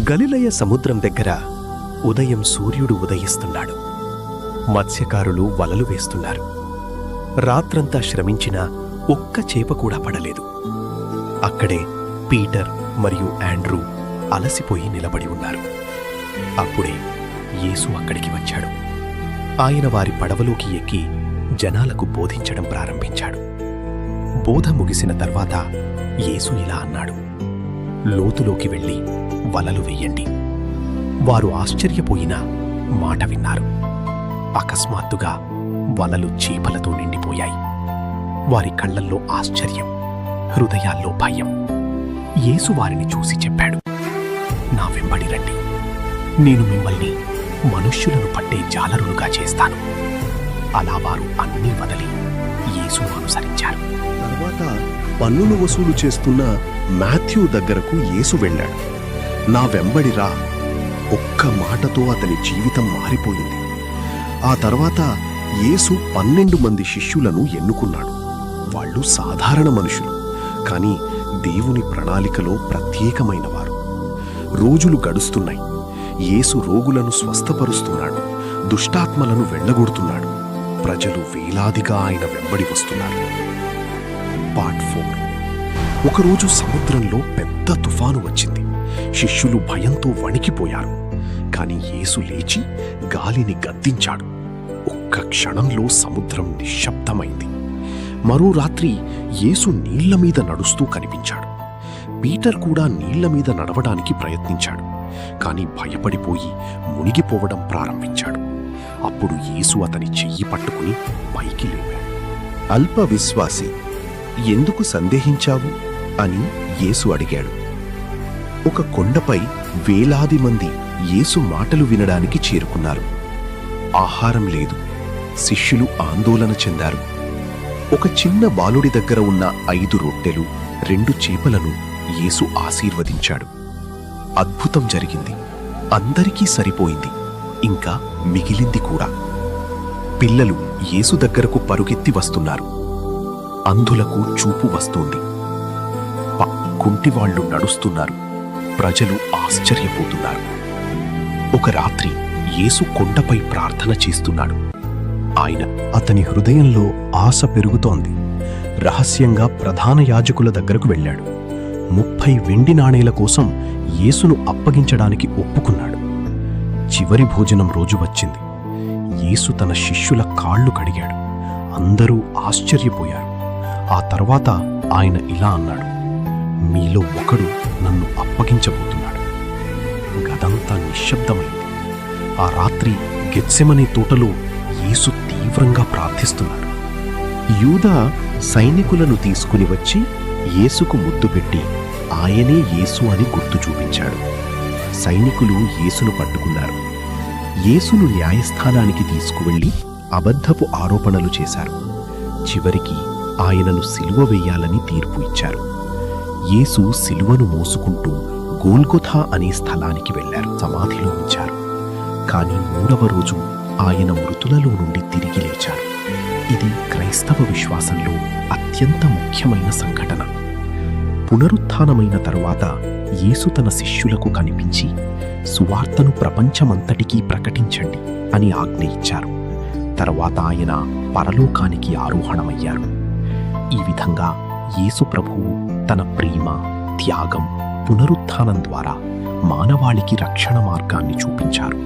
గలిలయ సముద్రం దగ్గర ఉదయం సూర్యుడు ఉదయిస్తున్నాడు. మత్స్యకారులు వలలు వేస్తున్నారు. రాత్రంతా శ్రమించినా ఒక్క చేప కూడా పడలేదు. అక్కడే పీటర్ మరియు ఆండ్రూ అలసిపోయి నిలబడి ఉన్నారు. అప్పుడే యేసు అక్కడికి వచ్చాడు. ఆయన వారి పడవలోకి ఎక్కి జనాలకు బోధించడం ప్రారంభించాడు. బోధ ముగిసిన తర్వాత యేసు ఇలా అన్నాడు, లోతులోకి వెళ్ళి వలలు వెయ్యండి. వారు ఆశ్చర్యపోయిన మాట విన్నారు. అకస్మాత్తుగా వలలు చేపలతో నిండిపోయాయి. వారి కళ్లల్లో ఆశ్చర్యం, హృదయాల్లో భయం. యేసు వారిని చూసి చెప్పాడు, నా వెంబడి రండి, నేను మిమ్మల్ని మనుష్యులను పట్టే జాలరులుగా చేస్తాను. అలా వారు అన్నీ వదలి యేసును అనుసరించారు. తర్వాత పన్నులు వసూలు చేస్తున్న మాథ్యూ దగ్గరకు యేసు వెళ్ళాడు. నా వెంబడి రా. ఒక్క మాటతో అతని జీవితం మారిపోయింది. ఆ తర్వాత యేసు 12 మంది శిష్యులను ఎన్నుకున్నాడు. వాళ్ళు సాధారణ మనుషులు, కానీ దేవుని ప్రణాళికలో ప్రత్యేకమైన వారు. రోజులు గడుస్తున్నాయి. యేసు రోగులను స్వస్థపరుస్తున్నాడు, దుష్టాత్మలను వెళ్ళగొడుతున్నాడు. ప్రజలు వేలాదిగా ఆయన వెంబడి వస్తున్నారు. పార్ట్ 4. ఒకరోజు సముద్రంలో పెద్ద తుఫాను వచ్చింది. శిష్యులు భయంతో వణికిపోయారు. కాని యేసు లేచి గాలిని గద్దించాడు. ఒక్క క్షణంలో సముద్రం నిశ్శబ్దమైంది. మరో రాత్రి యేసు నీళ్ల మీద నడుస్తూ కనిపించాడు. పీటర్ కూడా నీళ్ల మీద నడవడానికి ప్రయత్నించాడు, కాని భయపడిపోయి మునిగిపోవడం ప్రారంభించాడు. అప్పుడు యేసు అతని చెయ్యి పట్టుకుని పైకి లేపాడు. అల్ప విశ్వాసి, ఎందుకు సందేహించావు అని యేసు అడిగాడు. ఒక కొండపై వేలాది మంది యేసు మాటలు వినడానికి చేరుకున్నారు. ఆహారం లేదు. శిష్యులు ఆందోళన చెందారు. ఒక చిన్న బాలుడి దగ్గర ఉన్న 5 రొట్టెలు 2 చేపలను యేసు ఆశీర్వదించాడు. అద్భుతం జరిగింది. అందరికీ సరిపోయింది, ఇంకా మిగిలింది కూడా. పిల్లలు యేసు దగ్గరకు పరుగెత్తి వస్తున్నారు. అంధులకు చూపు వస్తోంది. కుంటివాళ్లు నడుస్తున్నారు. ప్రజలు ఆశ్చర్యపోతున్నారు. ఒక రాత్రి యేసు కొండపై ప్రార్థన చేస్తున్నాడు. అతని హృదయంలో ఆశ పెరుగుతోంది. రహస్యంగా ప్రధాన యాజకుల దగ్గరకు వెళ్ళాడు. 30 వెండి నాణేల కోసం యేసును అప్పగించడానికి ఒప్పుకున్నాడు. చివరి భోజనం రోజు వచ్చింది. యేసు తన శిష్యుల కాళ్ళు కడిగాడు. అందరూ ఆశ్చర్యపోయారు. ఆ తర్వాత ఆయన ఇలా అన్నాడు, మీలో ఒకడు నన్ను అప్పగించబోతున్నాడు. గదంతా నిశ్శబ్దమైంది. ఆ రాత్రి గెత్సెమనే తోటలో యేసు తీవ్రంగా ప్రార్థిస్తున్నాడు. యూదా సైనికులను తీసుకుని వచ్చి యేసుకు ముద్దు పెట్టి ఆయనే యేసు అని గుర్తు చూపించాడు. సైనికులు యేసును పట్టుకున్నారు. యేసును న్యాయస్థానానికి తీసుకువెళ్లి అబద్ధపు ఆరోపణలు చేశారు. చివరికి ఆయనను సిలువ వేయాలని తీర్పు ఇచ్చారు. యేసు సిలువను మోసుకుంటూ గోల్గొథా అనే స్థలానికి వెళ్లారు. సమాధిలో ఉంచారు. కాని 3వ రోజు ఆయన మృతులలో నుండి తిరిగి లేచారు. ఇది క్రైస్తవ విశ్వాసంలో అత్యంత ముఖ్యమైన సంఘటన. పునరుత్థానమైన తరువాత యేసు తన శిష్యులకు కనిపించి సువార్తను ప్రపంచమంతటికీ ప్రకటించండి అని ఆజ్ఞ ఇచ్చారు. తర్వాత ఆయన పరలోకానికి ఆరోహణమయ్యారు. ఈ విధంగా యేసు ప్రభువు తన ప్రేమ, త్యాగం, పునరుత్థానం ద్వారా మానవాళికి రక్షణ మార్గాన్ని చూపించారు.